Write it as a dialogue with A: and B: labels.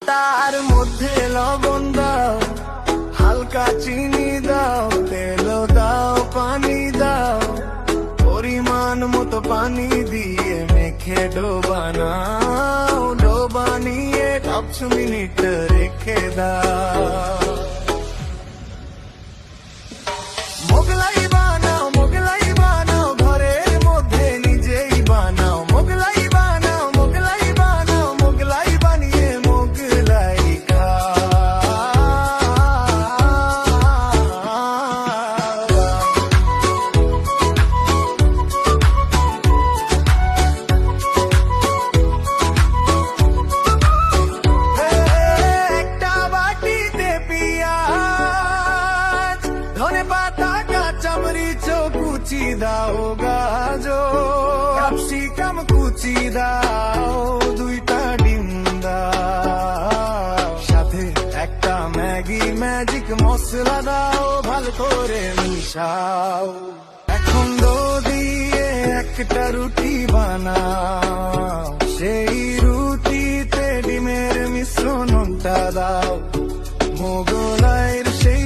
A: তার মধ্যে লবণ দাও, হালকা চিনি দাও, তেল দাও, পানি দাও, পরিমাণ মতো পানি দিয়ে মেখে ডো বানাও। ডো বানিয়ে 5 মিনিট রেখে দাও। মোগলাই বানাও, মোগলাই বানাও, ঘরের মধ্যে নিজেই বানাও। মোগলাই বানাও, মোগলাই বানাও, মোগলাই বানিয়ে মোগলাই একটা বাটিতে পিঁয়াজ, ধনেপাতা, কাঁচামরিচ কুচি দাও, গাজর ক্যাপসিকাম কুচি দাও, 2টা ডিম দাও, সাথে একটা ম্যাগি ম্যাজিক মশলা দাও, ভালো করে মিশাও। এখন ডো দিয়ে একটা রুটি বানাও, সেই রুটিতে ডিমের মিশ্রণটা দাও, মোগলাইয়ের সেই